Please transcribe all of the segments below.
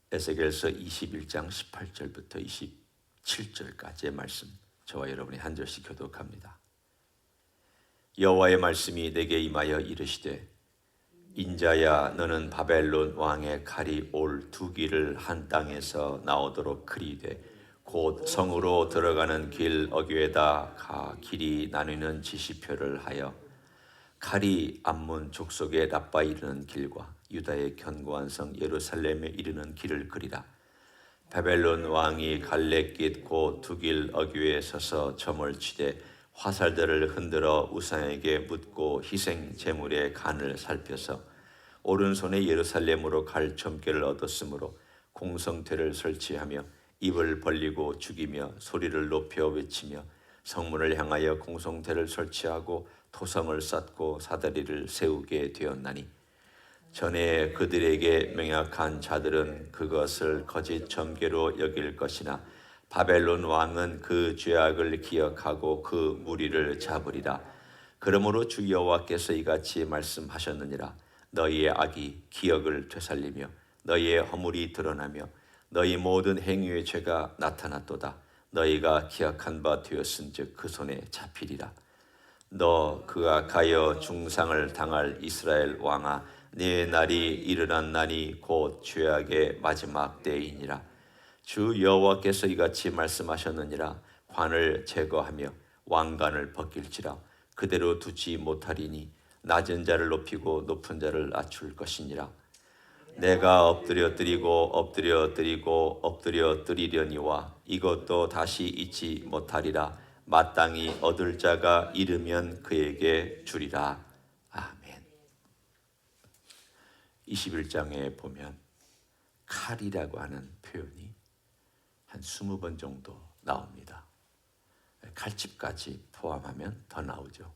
에스겔서 21장 18절부터 27절까지의 말씀, 저와 여러분이 한 절씩 교독합니다. 여호와의 말씀이 내게 임하여 이르시되, 인자야, 너는 바벨론 왕의 칼이 올 두 길을 한 땅에서 나오도록 그리되 곧 성으로 들어가는 길 어귀에다 가 길이 나뉘는 지시표를 하여 칼이 암몬 족속의 라빠 이르는 길과 유다의 견고한 성 예루살렘에 이르는 길을 그리라. 바벨론 왕이 갈래길 곧 두 길 어귀에 서서 점을 치되 화살들을 흔들어 우상에게 묻고 희생 제물의 간을 살펴서 오른손에 예루살렘으로 갈 점괘를 얻었으므로 공성퇴를 설치하며 입을 벌리고 죽이며 소리를 높여 외치며 성문을 향하여 공성퇴를 설치하고 토성을 쌓고 사다리를 세우게 되었나니, 전에 그들에게 맹약한 자들은 그것을 거짓 점괘로 여길 것이나 바벨론 왕은 그 죄악을 기억하고 그 무리를 잡으리라. 그러므로 주 여호와께서 이같이 말씀하셨느니라. 너희의 악이 기억을 되살리며 너희의 허물이 드러나며 너희 모든 행위의 죄가 나타났도다. 너희가 기억한 바 되었은즉 그 손에 잡히리라. 너 그가 가여 중상을 당할 이스라엘 왕아, 네 날이 일어났나니 곧 죄악의 마지막 때이니라. 주 여호와께서 이같이 말씀하셨느니라. 관을 제거하며 왕관을 벗길지라. 그대로 두지 못하리니 낮은 자를 높이고 높은 자를 낮출 것이니라. 내가 엎드려 드리고 엎드려 드리고 엎드려 드리려니와 이것도 다시 잊지 못하리라. 마땅히 얻을 자가 이르면 그에게 주리라. 아멘. 21장에 보면 칼이라고 하는 표현이 한 20번 정도 나옵니다. 칼집까지 포함하면 더 나오죠.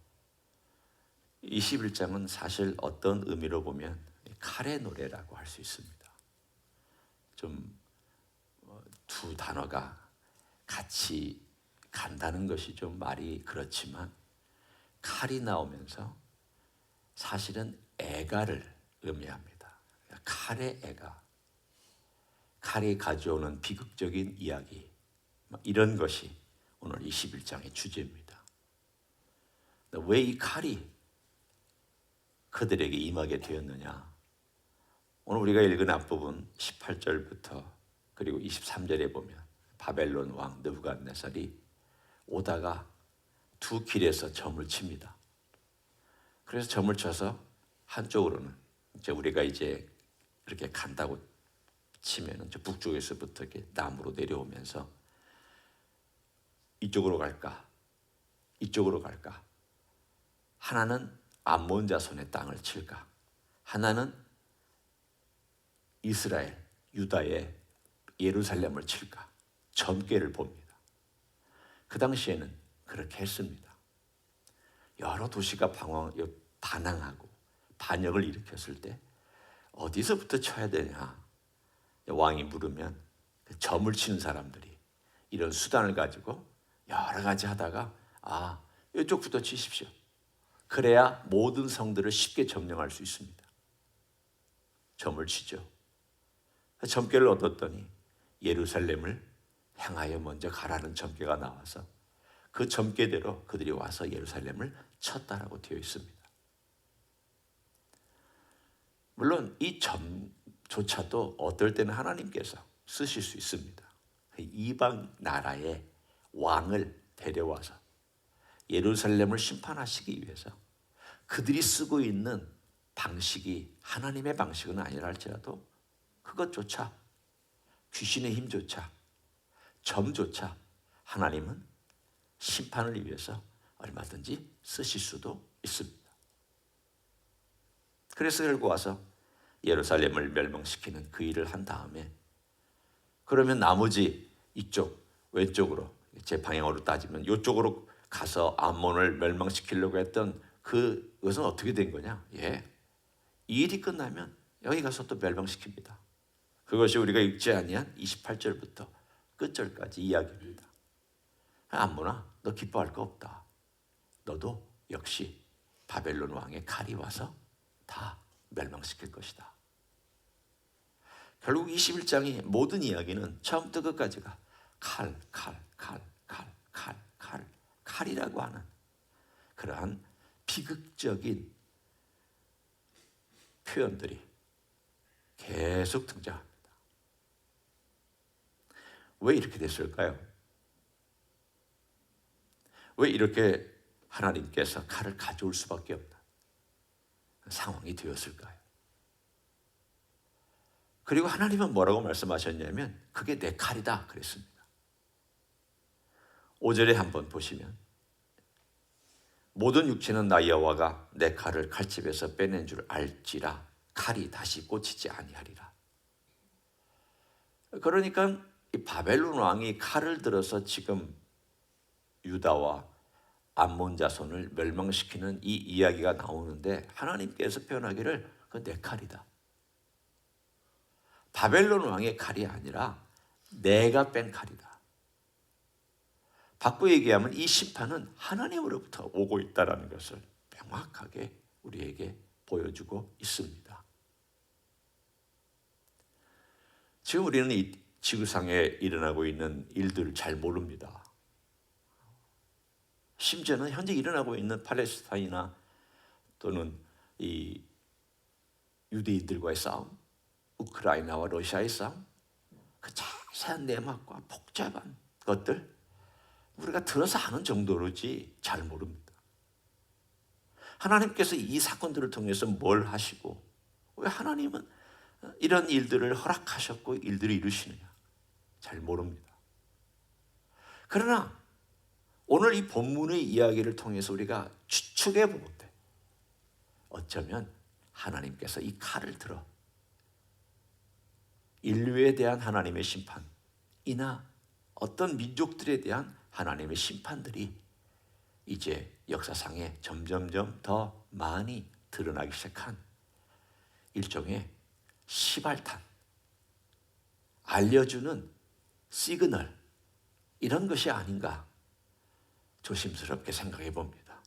21장은 사실 어떤 의미로 보면 칼의 노래라고 할 수 있습니다. 좀 두 단어가 같이 간다는 것이 좀 말이 그렇지만, 칼이 나오면서 사실은 애가를 의미합니다. 칼의 애가, 칼이 가져오는 비극적인 이야기, 이런 것이 오늘 21장의 주제입니다. 왜 이 칼이 그들에게 임하게 되었느냐? 오늘 우리가 읽은 앞부분 18절부터 그리고 23절에 보면 바벨론 왕 느부갓네살이 오다가 두 길에서 점을 칩니다. 그래서 점을 쳐서 한쪽으로는 우리가 이제 이렇게 간다고 치면 북쪽에서부터 이렇게 남으로 내려오면서 이쪽으로 갈까, 이쪽으로 갈까? 하나는 암몬 자손의 땅을 칠까? 하나는 이스라엘, 유다의 예루살렘을 칠까? 점괘를 봅니다. 그 당시에는 그렇게 했습니다. 여러 도시가 반항하고 반역을 일으켰을 때 어디서부터 쳐야 되냐? 왕이 물으면 점을 치는 사람들이 이런 수단을 가지고 여러 가지 하다가 이쪽부터 치십시오. 그래야 모든 성들을 쉽게 점령할 수 있습니다. 점을 치죠. 점괘를 얻었더니 예루살렘을 향하여 먼저 가라는 점괘가 나와서 그 점괘대로 그들이 와서 예루살렘을 쳤다라고 되어 있습니다. 물론 이 점조차도 어떨 때는 하나님께서 쓰실 수 있습니다. 이방 나라의 왕을 데려와서 예루살렘을 심판하시기 위해서 그들이 쓰고 있는 방식이 하나님의 방식은 아니라 할지라도 그것조차, 귀신의 힘조차, 점조차 하나님은 심판을 위해서 얼마든지 쓰실 수도 있습니다. 그래서 결국 와서 예루살렘을 멸망시키는 그 일을 한 다음에, 그러면 나머지 이쪽 왼쪽으로, 제 방향으로 따지면 이쪽으로 가서 암몬을 멸망시키려고 했던 그것은 어떻게 된 거냐? 이 일이 끝나면 여기 가서 또 멸망시킵니다. 그것이 우리가 읽지 아니한 28절부터 끝절까지 이야기입니다. 암몬아, 너 기뻐할 거 없다. 너도 역시 바벨론 왕의 칼이 와서 다 멸망시킬 것이다. 결국 21장의 모든 이야기는 처음부터 끝까지가 칼이라고 하는 그러한 비극적인 표현들이 계속 등장합니다. 왜 이렇게 됐을까요? 왜 이렇게 하나님께서 칼을 가져올 수밖에 없는 상황이 되었을까요? 그리고 하나님은 뭐라고 말씀하셨냐면 그게 내 칼이다 그랬습니다. 5절에 한번 보시면 모든 육체는 나 여호와가 내 칼을 칼집에서 빼낸 줄 알지라 칼이 다시 꽂히지 아니하리라. 그러니까 이 바벨론 왕이 칼을 들어서 지금 유다와 암몬 자손을 멸망시키는 이 이야기가 나오는데 하나님께서 표현하기를 그건 내 칼이다. 바벨론 왕의 칼이 아니라 내가 뺀 칼이다. 바꾸어 얘기하면 이 심판은 하나님으로부터 오고 있다는 것을 명확하게 우리에게 보여주고 있습니다. 지금 우리는 이 지구상에 일어나고 있는 일들을 잘 모릅니다. 심지어는 현재 일어나고 있는 팔레스타인이나 또는 이 유대인들과의 싸움, 우크라이나와 러시아의 싸움, 그 자세한 내막과 복잡한 것들 우리가 들어서 아는 정도로지 잘 모릅니다. 하나님께서 이 사건들을 통해서 뭘 하시고 왜 하나님은 이런 일들을 허락하셨고 일들을 이루시느냐 잘 모릅니다. 그러나 오늘 이 본문의 이야기를 통해서 우리가 추측해 보건대 어쩌면 하나님께서 이 칼을 들어 인류에 대한 하나님의 심판이나 어떤 민족들에 대한 하나님의 심판들이 이제 역사상에 점점점 더 많이 드러나기 시작한 일종의 시발탄, 알려주는 시그널 이런 것이 아닌가 조심스럽게 생각해 봅니다.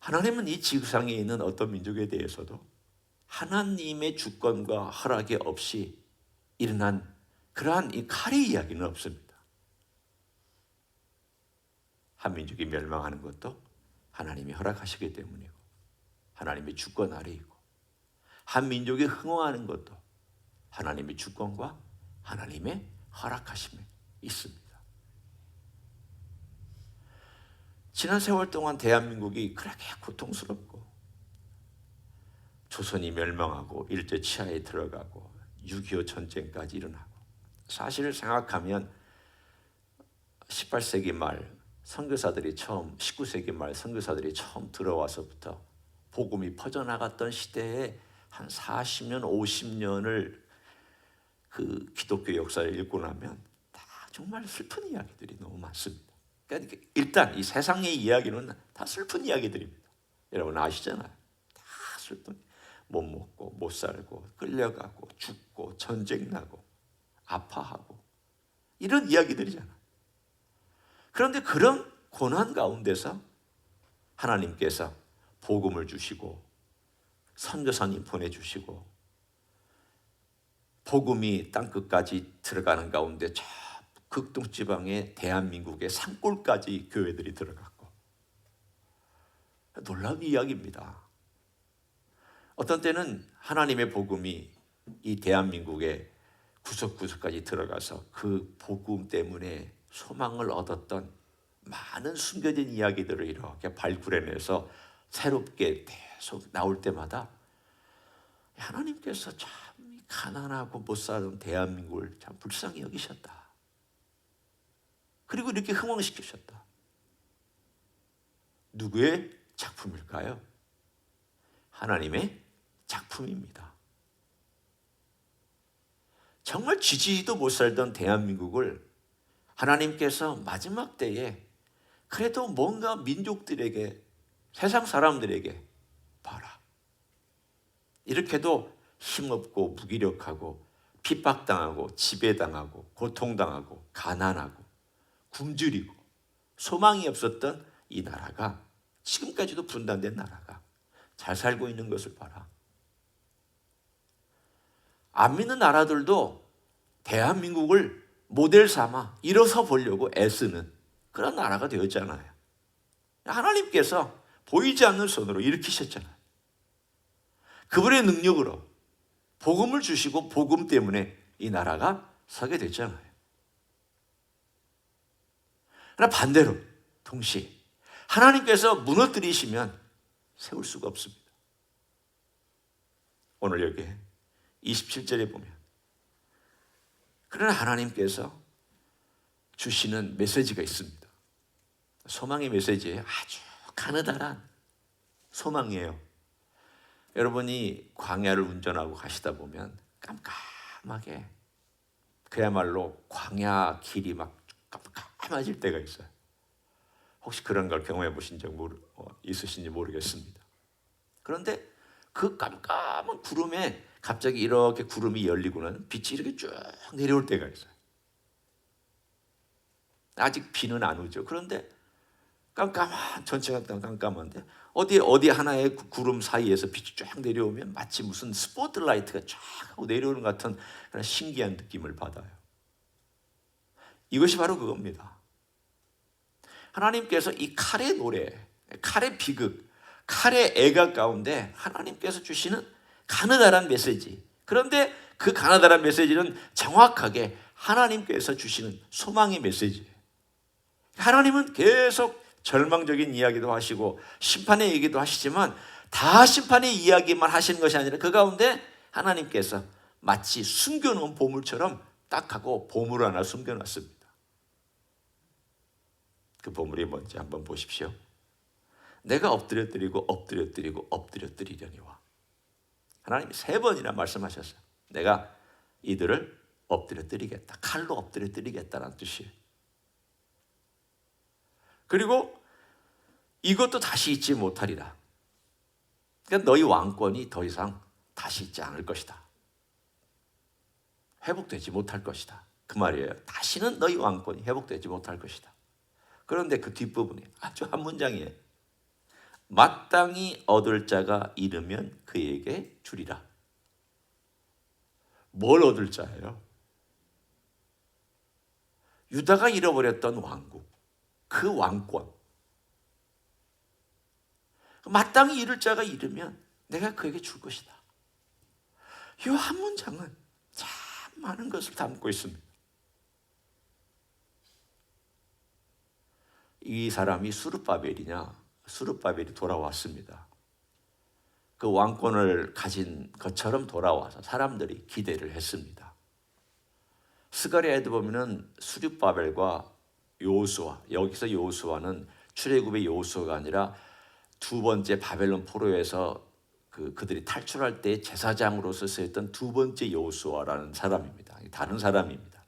하나님은 이 지구상에 있는 어떤 민족에 대해서도 하나님의 주권과 허락이 없이 일어난 그러한 이 칼의 이야기는 없습니다. 한 민족이 멸망하는 것도 하나님이 허락하시기 때문이고 하나님의 주권 아래이고 한 민족이 흥황하는 것도 하나님의 주권과 하나님의 허락하심에 있습니다. 지난 세월 동안 대한민국이 그렇게 고통스럽고 조선이 멸망하고 일제 치하에 들어가고 6.25 전쟁까지 일어나고 사실을 생각하면 18세기 말 선교사들이 처음 19세기 말 선교사들이 처음 들어와서부터 복음이 퍼져나갔던 시대에 한 40년 50년을 그 기독교 역사를 읽고 나면 다 정말 슬픈 이야기들이 너무 많습니다. 그러니까 일단 이 세상의 이야기는 다 슬픈 이야기들입니다. 여러분 아시잖아요. 다 슬픈 못 먹고 못 살고 끌려가고 죽고 전쟁 나고 아파하고 이런 이야기들이잖아. 그런데 그런 고난 가운데서 하나님께서 복음을 주시고 선교사님 보내주시고 복음이 땅끝까지 들어가는 가운데 저 극동지방의 대한민국의 산골까지 교회들이 들어갔고 놀라운 이야기입니다. 어떤 때는 하나님의 복음이 이 대한민국의 구석구석까지 들어가서 그 복음 때문에 소망을 얻었던 많은 숨겨진 이야기들을 이렇게 발굴해내서 새롭게 계속 나올 때마다 하나님께서 참 가난하고 못 사는 대한민국을 참 불쌍히 여기셨다. 그리고 이렇게 흥왕시키셨다. 누구의 작품일까요? 하나님의 작품입니다. 정말 지지도 못 살던 대한민국을 하나님께서 마지막 때에 그래도 뭔가 민족들에게 세상 사람들에게 봐라. 이렇게도 힘없고 무기력하고 핍박당하고 지배당하고 고통당하고 가난하고 굶주리고 소망이 없었던 이 나라가 지금까지도 분단된 나라가 잘 살고 있는 것을 봐라. 안 믿는 나라들도 대한민국을 모델 삼아 일어서 보려고 애쓰는 그런 나라가 되었잖아요. 하나님께서 보이지 않는 손으로 일으키셨잖아요. 그분의 능력으로 복음을 주시고 복음 때문에 이 나라가 서게 됐잖아요. 그러나 반대로 동시에 하나님께서 무너뜨리시면 세울 수가 없습니다. 오늘 여기 27절에 보면 그러나 하나님께서 주시는 메시지가 있습니다. 소망의 메시지예요. 아주 가느다란 소망이에요. 여러분이 광야를 운전하고 가시다 보면 깜깜하게 그야말로 광야 길이 막 깜깜해질 때가 있어요. 혹시 그런 걸 경험해 보신 적 있으신지 모르겠습니다. 그런데 그 깜깜한 구름에 갑자기 이렇게 구름이 열리고는 빛이 이렇게 쭉 내려올 때가 있어요. 아직 비는 안 오죠. 그런데 전체가 깜깜한데 어디 하나의 구름 사이에서 빛이 쫙 내려오면 마치 무슨 스포트라이트가 쫙 하고 내려오는 것 같은 그런 신기한 느낌을 받아요. 이것이 바로 그겁니다. 하나님께서 이 칼의 노래, 칼의 비극, 칼의 애가 가운데 하나님께서 주시는 가느다란 메시지. 그런데 그 가느다란 메시지는 정확하게 하나님께서 주시는 소망의 메시지예요. 하나님은 계속 절망적인 이야기도 하시고 심판의 얘기도 하시지만 다 심판의 이야기만 하시는 것이 아니라 그 가운데 하나님께서 마치 숨겨놓은 보물처럼 딱 하고 보물 하나 숨겨놨습니다. 그 보물이 뭔지 한번 보십시오. 내가 엎드려뜨리려니와. 하나님이 3번이나 말씀하셨어요. 내가 이들을 엎드려뜨리겠다. 칼로 엎드려뜨리겠다는 뜻이에요. 그리고 이것도 다시 잊지 못하리라. 그러니까 너희 왕권이 더 이상 다시 있지 않을 것이다. 회복되지 못할 것이다. 그 말이에요. 다시는 너희 왕권이 회복되지 못할 것이다. 그런데 그 뒷부분이 아주 한 문장이에요. 마땅히 얻을 자가 이르면 그에게 주리라. 뭘 얻을 자예요? 유다가 잃어버렸던 왕국, 그 왕권. 마땅히 이룰 자가 이르면 내가 그에게 줄 것이다. 이 한 문장은 참 많은 것을 담고 있습니다. 이 사람이 수르바벨이 돌아왔습니다. 그 왕권을 가진 것처럼 돌아와서 사람들이 기대를 했습니다. 스가랴에도 보면은 수르바벨과 여호수아, 여기서 여호수아는 출애굽의 여호수아가 아니라 두 번째 바벨론 포로에서 그들이 탈출할 때 제사장으로서 쓰였던 두 번째 여호수아라는 사람입니다. 다른 사람입니다.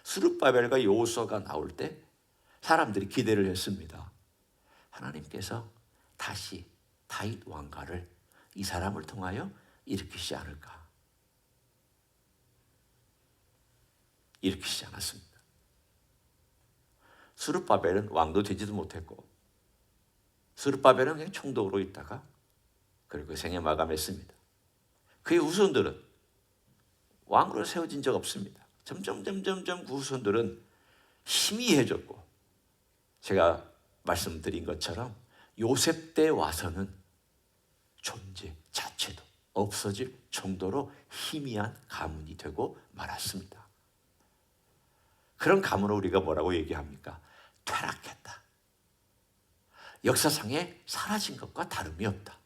수르바벨과 여호수아가 나올 때 사람들이 기대를 했습니다. 하나님께서 다시 다윗 왕가를 이 사람을 통하여 일으키시지 않을까? 일으키시지 않았습니다. 스룹바벨은 왕도 되지도 못했고 스룹바벨은 그냥 총독으로 있다가 그리고 생애 마감했습니다. 그의 후손들은 왕으로 세워진 적 없습니다. 점점 그 후손들은 희미해졌고 제가 말씀드린 것처럼 요셉 때 와서는 존재 자체도 없어질 정도로 희미한 가문이 되고 말았습니다. 그런 가문을 우리가 뭐라고 얘기합니까? 퇴락했다. 역사상에 사라진 것과 다름이 없다.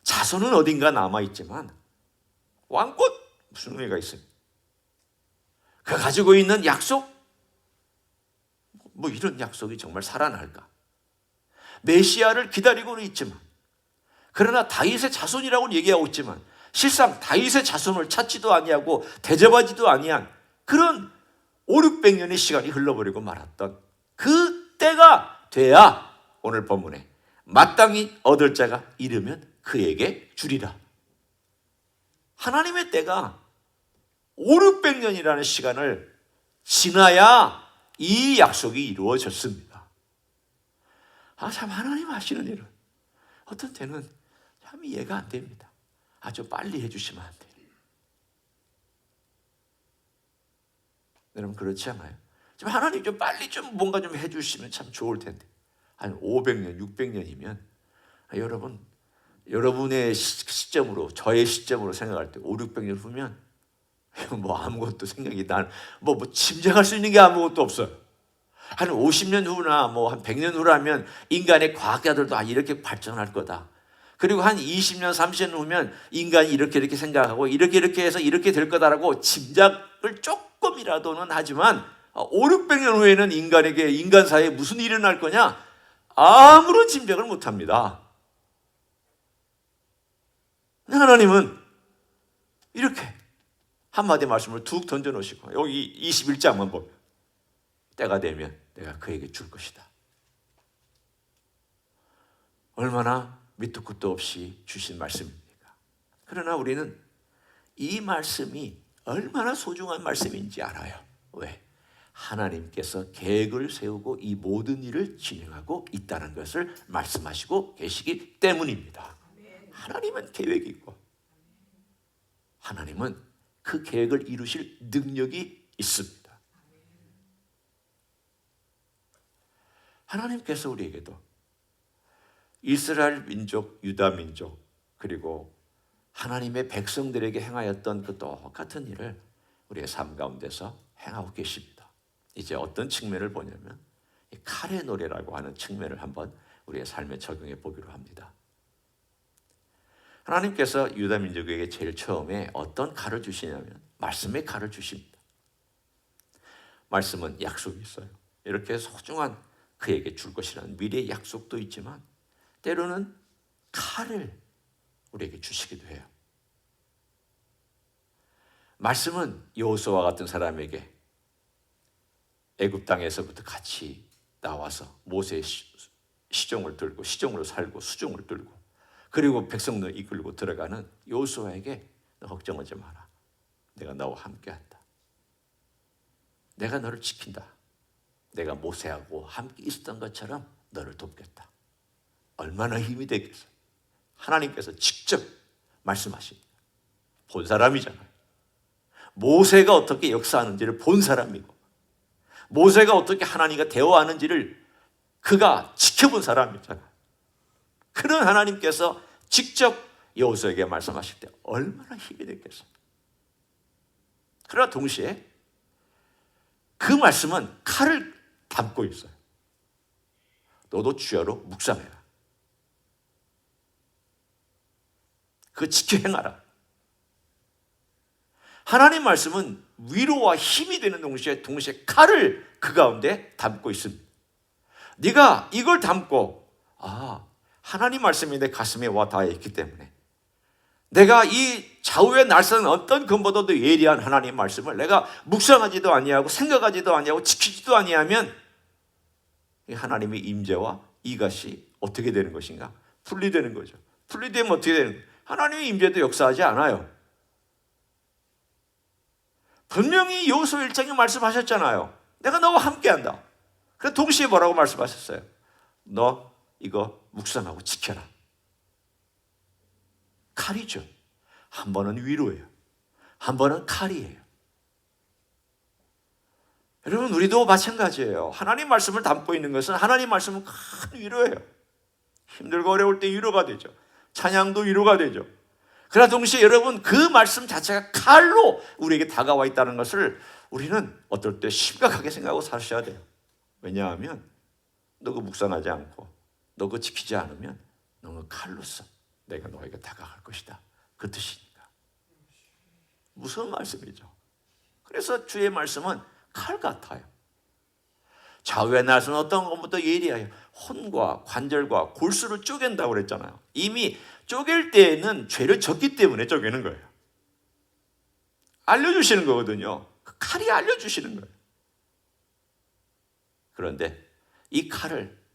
자손은 어딘가 남아있지만 왕권 무슨 의미가 있습니까? 그 가지고 있는 약속? 뭐 이런 약속이 정말 살아날까? 메시아를 기다리고는 있지만 그러나 다윗의 자손이라고는 얘기하고 있지만 실상 다윗의 자손을 찾지도 아니하고 대접하지도 아니한 그런 500~600년의 시간이 흘러버리고 말았던 그 때가 돼야 오늘 본문에 마땅히 얻을 자가 이르면 그에게 주리라. 하나님의 때가 500~600년이라는 시간을 지나야 이 약속이 이루어졌습니다. 참 하나님 하시는 일은 어떤 때는 참 이해가 안 됩니다. 아주 빨리 해주시면 안 돼요. 여러분 그렇지 않아요? 좀 하나님 좀 빨리 좀 뭔가 좀 해주시면 참 좋을 텐데 한 500년, 600년이면 여러분 여러분의 시점으로 저의 시점으로 생각할 때 5, 600년 후면 뭐 아무것도 생각이 뭐 짐작할 수 있는 게 아무것도 없어요. 한 50년 후나 뭐 한 100년 후라면 인간의 과학자들도 이렇게 발전할 거다. 그리고 한 20년, 30년 후면 인간이 이렇게 생각하고 이렇게 해서 이렇게 될 거다라고 짐작을 조금이라도는 하지만 5, 600년 후에는 인간 사회에 무슨 일이 일어날 거냐? 아무런 짐작을 못 합니다. 하나님은 이렇게 한마디 말씀을 툭 던져놓으시고 여기 21장만 보면 때가 되면 내가 그에게 줄 것이다. 얼마나 밑도 끝도 없이 주신 말씀입니까? 그러나 우리는 이 말씀이 얼마나 소중한 말씀인지 알아요. 왜? 하나님께서 계획을 세우고 이 모든 일을 진행하고 있다는 것을 말씀하시고 계시기 때문입니다. 하나님은 계획이 있고 하나님은 그 계획을 이루실 능력이 있습니다. 하나님께서 우리에게도 이스라엘 민족, 유다 민족 그리고 하나님의 백성들에게 행하였던 그 똑같은 일을 우리의 삶 가운데서 행하고 계십니다. 이제 어떤 측면을 보냐면 칼의 노래라고 하는 측면을 한번 우리의 삶에 적용해 보기로 합니다. 하나님께서 유다 민족에게 제일 처음에 어떤 칼을 주시냐면 말씀의 칼을 주십니다. 말씀은 약속이 있어요. 이렇게 소중한 그에게 줄 것이라는 미래의 약속도 있지만 때로는 칼을 우리에게 주시기도 해요. 말씀은 여호수아와 같은 사람에게 애굽 땅에서부터 같이 나와서 모세의 시종을 들고 시종으로 살고 수종을 들고 그리고 백성들 이끌고 들어가는 여호수아에게 너 걱정하지 마라. 내가 너와 함께한다. 내가 너를 지킨다. 내가 모세하고 함께 있었던 것처럼 너를 돕겠다. 얼마나 힘이 되겠어요. 하나님께서 직접 말씀하십니다. 본 사람이잖아요. 모세가 어떻게 역사하는지를 본 사람이고 모세가 어떻게 하나님과 대화하는지를 그가 지켜본 사람이잖아요. 그런 하나님께서 직접 여호수아에게 말씀하실 때 얼마나 힘이 됐겠어요. 그러나 동시에 그 말씀은 칼을 담고 있어요. 너도 주야로 묵상해라. 그거 지켜 행하라. 하나님 말씀은 위로와 힘이 되는 동시에 칼을 그 가운데 담고 있습니다. 네가 이걸 담고 하나님 말씀이 내 가슴에 와 닿아 있기 때문에 내가 이 좌우에 날서는 어떤 근보다도 예리한 하나님 말씀을 내가 묵상하지도 아니하고 생각하지도 아니하고 지키지도 아니하면 하나님의 임재와 이것이 어떻게 되는 것인가? 분리되는 거죠. 분리되면 어떻게 되는 거예요? 하나님의 임재도 역사하지 않아요. 분명히 여호수아 1장에 말씀하셨잖아요. 내가 너와 함께한다. 그래서 동시에 뭐라고 말씀하셨어요? 너 이거 묵상하고 지켜라. 칼이죠. 한 번은 위로예요. 한 번은 칼이에요. 여러분 우리도 마찬가지예요. 하나님 말씀을 담고 있는 것은 하나님 말씀은 큰 위로예요. 힘들고 어려울 때 위로가 되죠. 찬양도 위로가 되죠. 그러나 동시에 여러분 그 말씀 자체가 칼로 우리에게 다가와 있다는 것을 우리는 어떨 때 심각하게 생각하고 사셔야 돼요. 왜냐하면 너 그 묵상하지 않고 너 그 지키지 않으면 너는 칼로서 내가 너에게 다가갈 것이다. 그 뜻이니까. 무서운 말씀이죠. 그래서 주의 말씀은 칼 같아요. 좌우의 날선 어떤 것부터 예리하여 혼과 관절과 골수를 쪼갠다고 그랬잖아요. 이미 쪼갤 때에는 죄를 졌기 때문에 쪼개는 거예요. 알려주시는 거거든요. 그 칼이 알려주시는 거예요. 그런데 이 칼을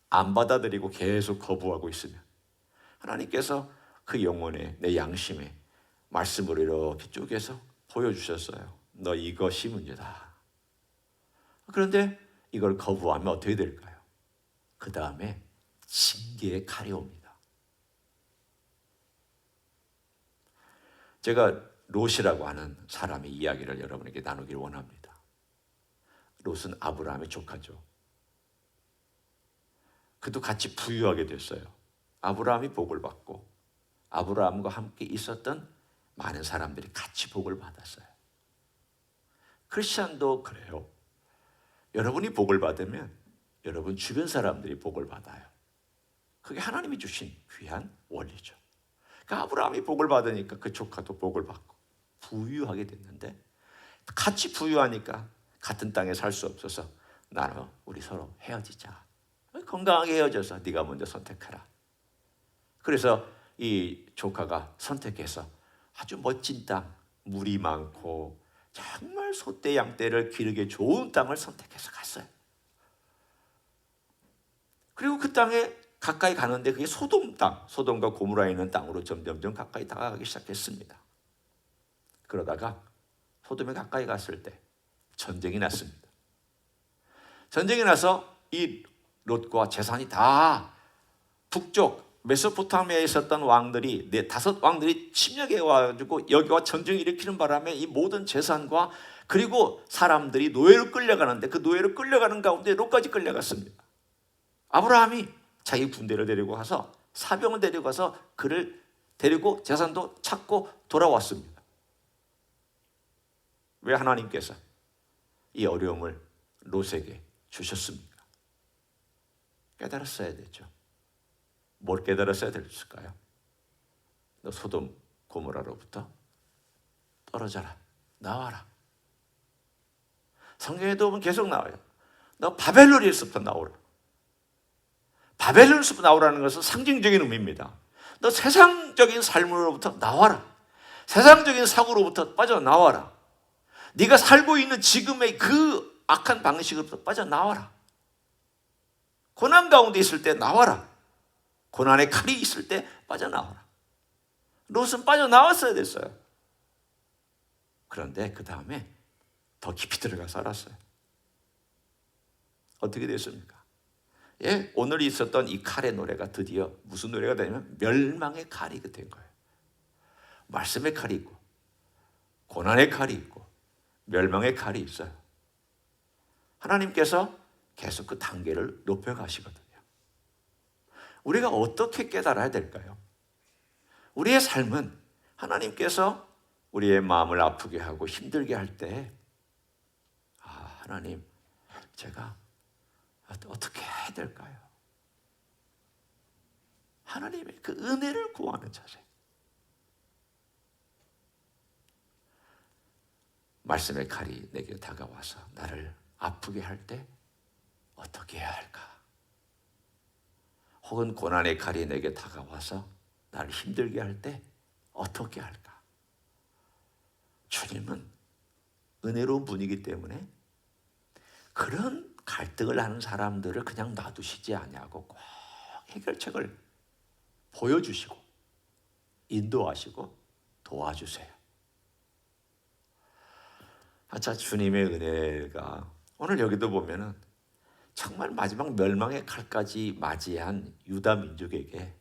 안 받아들이고 계속 거부하고 있으면 하나님께서 그 영혼에 내 양심에 말씀으로 이렇게 쪼개서 보여주셨어요. 너 이것이 문제다. 그런데 이걸 거부하면 어떻게 될까요? 그 다음에 징계의 칼이 옵니다. 제가 롯이라고 하는 사람의 이야기를 여러분에게 나누기를 원합니다. 롯은 아브라함의 조카죠. 그도 같이 부유하게 됐어요. 아브라함이 복을 받고 아브라함과 함께 있었던 많은 사람들이 같이 복을 받았어요. 크리스천도 그래요. 여러분이 복을 받으면 여러분 주변 사람들이 복을 받아요. 그게 하나님이 주신 귀한 원리죠. 그러니까 아브라함이 복을 받으니까 그 조카도 복을 받고 부유하게 됐는데, 같이 부유하니까 같은 땅에 살 수 없어서 나는 우리 서로 헤어지자. 건강하게 헤어져서 네가 먼저 선택해라. 그래서 이 조카가 선택해서 아주 멋진 땅, 물이 많고 정말 소떼 양떼를 기르기 좋은 땅을 선택해서 갔어요. 그리고 그 땅에 가까이 가는데 그게 소돔 땅, 소돔과 고모라에 있는 땅으로 점점점 가까이 다가가기 시작했습니다. 그러다가 소돔에 가까이 갔을 때 전쟁이 났습니다. 전쟁이 나서 이 롯과 재산이 다 북쪽 메소포타미아에 있었던 왕들이, 5왕들이 침략해 와가지고 여기와 전쟁을 일으키는 바람에 이 모든 재산과 그리고 사람들이 노예로 끌려가는데, 그 노예로 끌려가는 가운데 롯까지 끌려갔습니다. 아브라함이 자기 군대를 데리고 가서, 사병을 데리고 가서 그를 데리고 재산도 찾고 돌아왔습니다. 왜 하나님께서 이 어려움을 롯에게 주셨습니까? 깨달았어야 되죠. 뭘 깨달았어야 됐을까요? 너 소돔 고모라로부터 떨어져라, 나와라. 성경에도 보면 계속 나와요. 너 바벨론에서부터 나오라. 바벨론에서부터 나오라는 것은 상징적인 의미입니다. 너 세상적인 삶으로부터 나와라. 세상적인 사고로부터 빠져나와라. 네가 살고 있는 지금의 그 악한 방식으로부터 빠져나와라. 고난 가운데 있을 때 나와라. 고난의 칼이 있을 때 빠져나와라. 롯은 빠져나왔어야 됐어요. 그런데 그 다음에 더 깊이 들어가 살았어요. 어떻게 됐습니까? 예, 오늘 있었던 이 칼의 노래가 드디어 무슨 노래가 되냐면 멸망의 칼이 된 거예요. 말씀의 칼이 있고 고난의 칼이 있고 멸망의 칼이 있어요. 하나님께서 계속 그 단계를 높여가시거든요. 우리가 어떻게 깨달아야 될까요? 우리의 삶은 하나님께서 우리의 마음을 아프게 하고 힘들게 할 때, 하나님, 제가 어떻게 해야 될까요? 하나님의 그 은혜를 구하는 자세. 말씀의 칼이 내게 다가와서 나를 아프게 할 때 어떻게 해야 할까? 혹은 고난의 칼이 내게 다가와서 나를 힘들게 할 때 어떻게 할까? 주님은 은혜로운 분이기 때문에 그런 갈등을 하는 사람들을 그냥 놔두시지 아니하고 꼭 해결책을 보여주시고 인도하시고 도와주세요. 자, 주님의 은혜가 오늘 여기도 보면은 정말 마지막 멸망의 칼까지 맞이한 유다 민족에게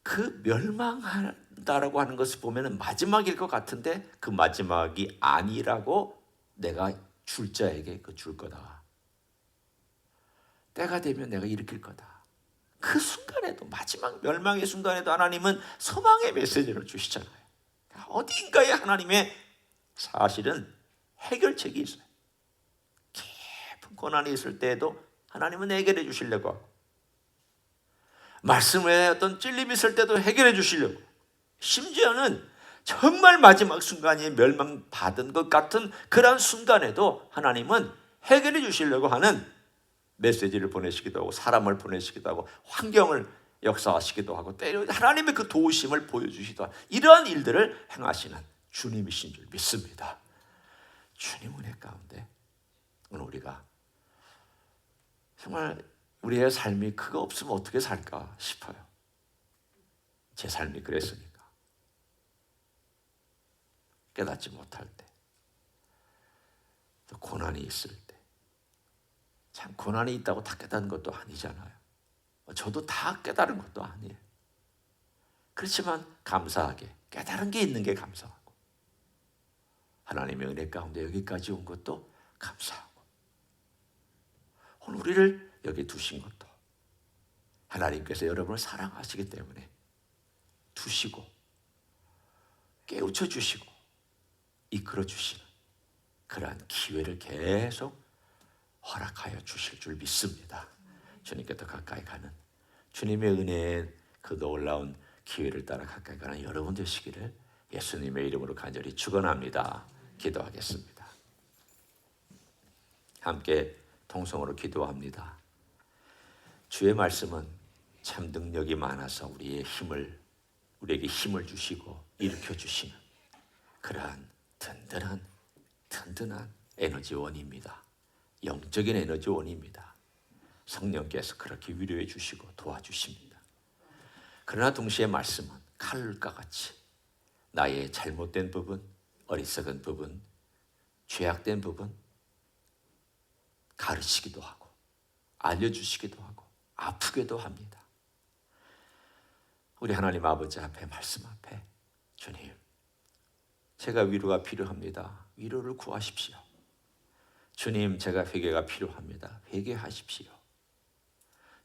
그 멸망한다라고 하는 것을 보면은 마지막일 것 같은데 그 마지막이 아니라고 내가 줄 자에게 그 줄 거다. 때가 되면 내가 일으킬 거다. 그 순간에도, 마지막 멸망의 순간에도 하나님은 소망의 메시지를 주시잖아요. 어딘가에 하나님의 사실은 해결책이 있어요. 깊은 고난이 있을 때에도 하나님은 해결해 주시려고 하고, 말씀에 어떤 찔림이 있을 때도 해결해 주시려고, 심지어는 정말 마지막 순간이 멸망받은 것 같은 그런 순간에도 하나님은 해결해 주시려고 하는 메시지를 보내시기도 하고, 사람을 보내시기도 하고, 환경을 역사하시기도 하고, 때로 하나님의 그 도우심을 보여주시기도 하고, 이러한 일들을 행하시는 주님이신 줄 믿습니다. 주님 은혜 가운데 오늘 우리가 정말 우리의 삶이 그거 없으면 어떻게 살까 싶어요. 제 삶이 그랬으니까. 깨닫지 못할 때, 또 고난이 있을 때, 참 고난이 있다고 다 깨닫는 것도 아니잖아요. 저도 다 깨달은 것도 아니에요. 그렇지만 감사하게 깨달은 게 있는 게 감사하고, 하나님의 은혜 가운데 여기까지 온 것도 감사하고, 오늘 우리를 여기 두신 것도 하나님께서 여러분을 사랑하시기 때문에 두시고 깨우쳐 주시고 이끌어 주시는 그러한 기회를 계속 허락하여 주실 줄 믿습니다. 주님께 더 가까이 가는 주님의 은혜의 그 놀라운 기회를 따라 가까이 가는 여러분 되시기를 예수님의 이름으로 간절히 축원합니다. 기도하겠습니다. 함께 통성으로 기도합니다. 주의 말씀은 참 능력이 많아서 우리에게 힘을 주시고 일으켜 주시는 그러한 든든한 에너지원입니다. 영적인 에너지원입니다. 성령께서 그렇게 위로해 주시고 도와주십니다. 그러나 동시에 말씀은 칼과 같이 나의 잘못된 부분, 어리석은 부분, 죄악된 부분 가르치기도 하고 알려주시기도 하고 아프게도 합니다. 우리 하나님 아버지 앞에 말씀 앞에 주님, 제가 위로가 필요합니다. 위로를 구하십시오. 주님, 제가 회개가 필요합니다. 회개하십시오.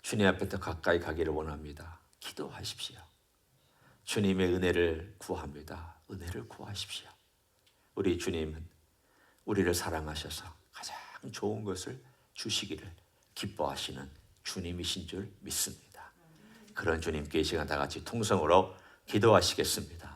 주님 앞에 더 가까이 가기를 원합니다. 기도하십시오. 주님의 은혜를 구합니다. 은혜를 구하십시오. 우리 주님은 우리를 사랑하셔서 가장 좋은 것을 주시기를 기뻐하시는 주님이신 줄 믿습니다. 그런 주님께 이 시간 다 같이 통성으로 기도하시겠습니다.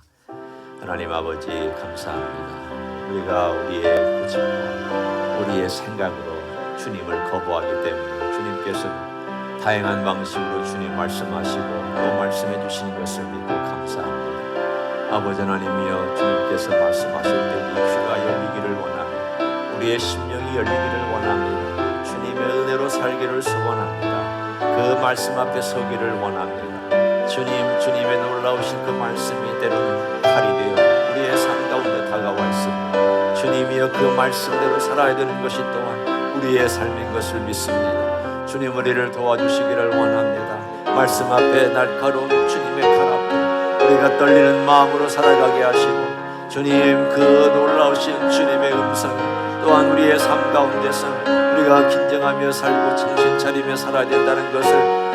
하나님 아버지 감사합니다. 우리가 우리의 고집과 우리의 생각으로 주님을 거부하기 때문에 주님께서는 다양한 방식으로 주님 말씀하시고 또 말씀해 주시는 것을 믿고 감사합니다. 아버지 하나님이여, 주님께서 말씀하실 때 우리 귀가 열리기를 원합니다. 우리의 심령이 열리기를 원합니다. 주님의 은혜로 살기를 소원합니다. 그 말씀 앞에 서기를 원합니다. 주님의 놀라우신 그 말씀이 때로는 칼이 되어 우리의 삶 가운데 다가와 있습니다. 주님이여, 그 말씀대로 살아야 되는 것이 또한 우리의 삶인 것을 믿습니다. 주님, 우리를 도와주시기를 원합니다. 말씀 앞에 날카로운 주님의 칼 앞에 우리가 떨리는 마음으로 살아가게 하시고, 주님 그 놀라우신 주님의 음성이 또한 우리의 삶 가운데서 우리가 긴장하며 살고 정신 차리며 살아야 된다는 것을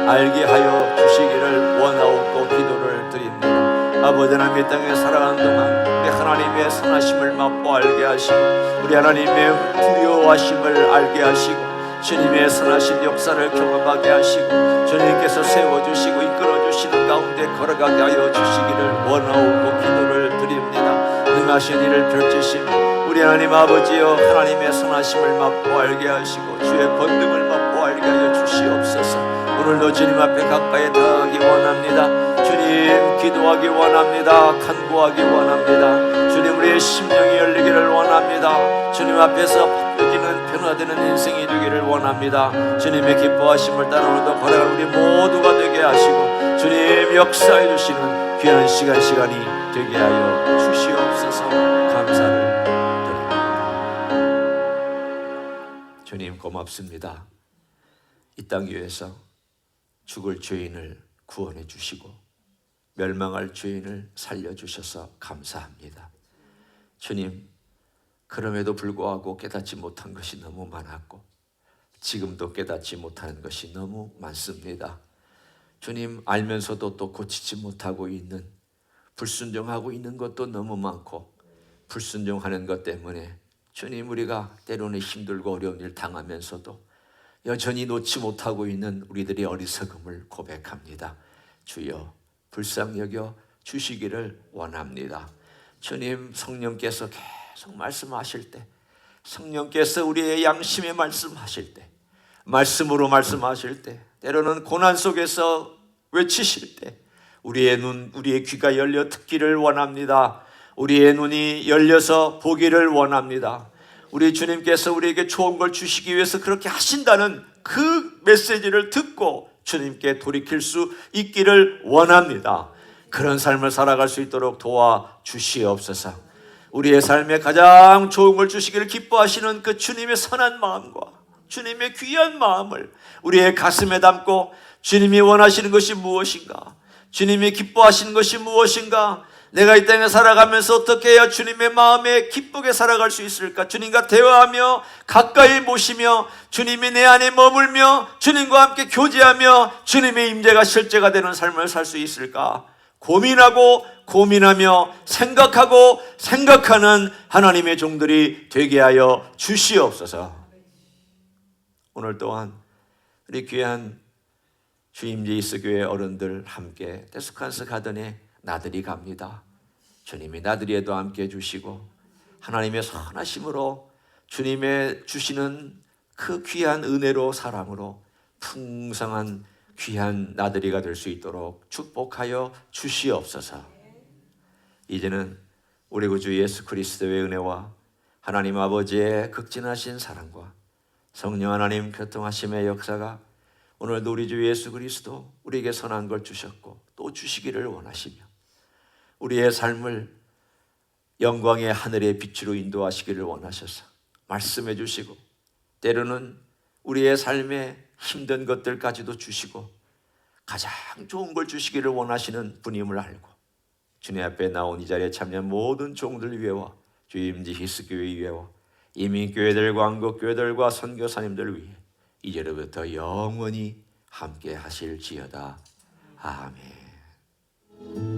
알게 하여 주시기를 원하옵고 기도를 드립니다. 아버지 하나님, 이 땅에 살아가는 동안 우리 하나님의 선하심을 맛보 알게 하시고 우리 하나님의 두려워하심을 알게 하시고 주님의 선하신 역사를 경험하게 하시고 주님께서 세워주시고 이끌어주시는 가운데 걸어가게 하여 주시기를 원하옵고 기도를 드립니다. 능하신 일을 펼치시며 우리 하나님 아버지여, 하나님의 선하심을 맛보 알게 하시고 주의 권능을 맛보 알게 하여 주시옵소서. 오늘도 주님 앞에 가까이 다가가기 원합니다. 주님, 기도하기 원합니다. 간구하기 원합니다. 주님, 우리의 심령이 열리기를 원합니다. 주님 앞에서 바뀌어지는 변화되는 인생이 되기를 원합니다. 주님의 기뻐하심을 따라 오늘도 걸어갈 우리 모두가 되게 하시고 주님 역사해 주시는 귀한 시간이 되게 하여 주시옵소서. 감사를 드립니다. 주님 고맙습니다. 이 땅 위에서 죽을 죄인을 구원해 주시고 멸망할 죄인을 살려주셔서 감사합니다. 주님, 그럼에도 불구하고 깨닫지 못한 것이 너무 많았고 지금도 깨닫지 못하는 것이 너무 많습니다. 주님, 알면서도 또 고치지 못하고 있는, 불순종하고 있는 것도 너무 많고 불순종하는 것 때문에 주님, 우리가 때로는 힘들고 어려운 일 당하면서도 여전히 놓지 못하고 있는 우리들의 어리석음을 고백합니다. 주여, 불쌍히 여겨 주시기를 원합니다. 주님, 성령께서 계속 말씀하실 때, 성령께서 우리의 양심에 말씀하실 때, 말씀으로 말씀하실 때, 때로는 고난 속에서 외치실 때 우리의 눈, 우리의 귀가 열려 듣기를 원합니다. 우리의 눈이 열려서 보기를 원합니다. 우리 주님께서 우리에게 좋은 걸 주시기 위해서 그렇게 하신다는 그 메시지를 듣고 주님께 돌이킬 수 있기를 원합니다. 그런 삶을 살아갈 수 있도록 도와주시옵소서. 우리의 삶에 가장 좋은 걸 주시기를 기뻐하시는 그 주님의 선한 마음과 주님의 귀한 마음을 우리의 가슴에 담고 주님이 원하시는 것이 무엇인가, 주님이 기뻐하시는 것이 무엇인가, 내가 이 땅에 살아가면서 어떻게 해야 주님의 마음에 기쁘게 살아갈 수 있을까? 주님과 대화하며 가까이 모시며 주님이 내 안에 머물며 주님과 함께 교제하며 주님의 임재가 실제가 되는 삶을 살 수 있을까? 고민하고 고민하며 생각하고 생각하는 하나님의 종들이 되게 하여 주시옵소서. 오늘 또한 우리 귀한 주임제이스 교회 어른들 함께 데스칸스 가든에 나들이 갑니다. 주님이 나들이에도 함께 해주시고 하나님의 선하심으로 주님의 주시는 그 귀한 은혜로 사랑으로 풍성한 귀한 나들이가 될 수 있도록 축복하여 주시옵소서. 이제는 우리 구주 예수 그리스도의 은혜와 하나님 아버지의 극진하신 사랑과 성령 하나님 교통하심의 역사가 오늘도 우리 주 예수 그리스도 우리에게 선한 걸 주셨고 또 주시기를 원하시며 우리의 삶을 영광의 하늘의 빛으로 인도하시기를 원하셔서 말씀해 주시고 때로는 우리의 삶에 힘든 것들까지도 주시고 가장 좋은 걸 주시기를 원하시는 분임을 알고 주님 앞에 나온 이 자리에 참여한 모든 종들 위해와 주임지 히스교회 위해와 이민교회들과 한국교회들과 선교사님들 위해 이제로부터 영원히 함께 하실지어다. 아멘.